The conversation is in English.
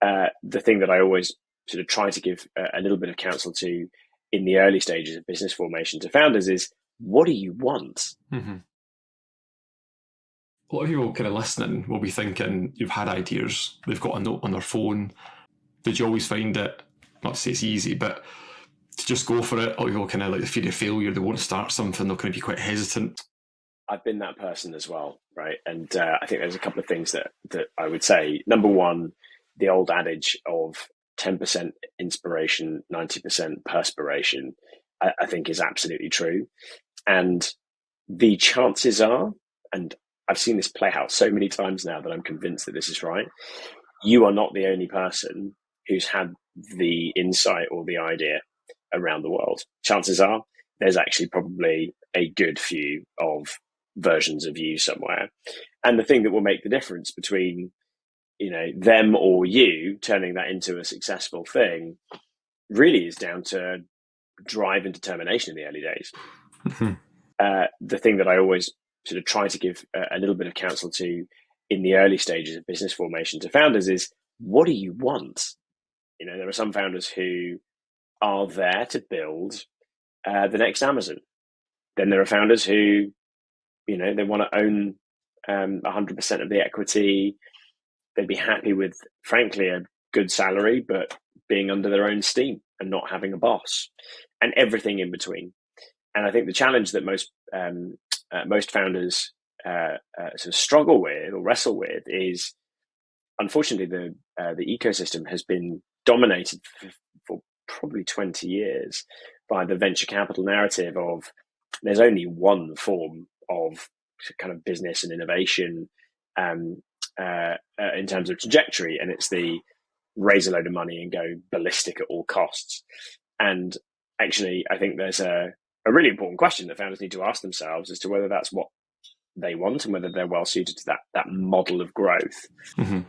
The thing that I always sort of try to give a little bit of counsel to in the early stages of business formation to founders is, what do you want? Mm-hmm. A lot of people kind of listening will be thinking, you've had ideas, they've got a note on their phone. Did you always find it, not to say it's easy, but to just go for it? Or people kind of like the fear of failure, they won't start something, they'll kind of be quite hesitant. I've been that person as well, right? And I think there's a couple of things that I would say. Number one, the old adage of 10% inspiration, 90% perspiration, I think is absolutely true. And the chances are, and I've seen this play out so many times now that I'm convinced that this is right, you are not the only person who's had the insight or the idea around the world. Chances are there's actually probably a good few of versions of you somewhere. And the thing that will make the difference between, them or you turning that into a successful thing really is down to drive and determination in the early days. The thing that I always sort of try to give a little bit of counsel to in the early stages of business formation to founders is, what do you want? There are some founders who are there to build the next Amazon. Then there are founders who, they want to own 100% of the equity. They'd be happy with, frankly, a good salary, but being under their own steam and not having a boss, and everything in between. And I think the challenge that most founders sort of struggle with or wrestle with is, unfortunately, the ecosystem has been dominated for probably 20 years by the venture capital narrative of there's only one form of kind of business and innovation in terms of trajectory, and it's the raise a load of money and go ballistic at all costs. And actually, I think there's a really important question that founders need to ask themselves as to whether that's what they want and whether they're well suited to that model of growth. Mm-hmm.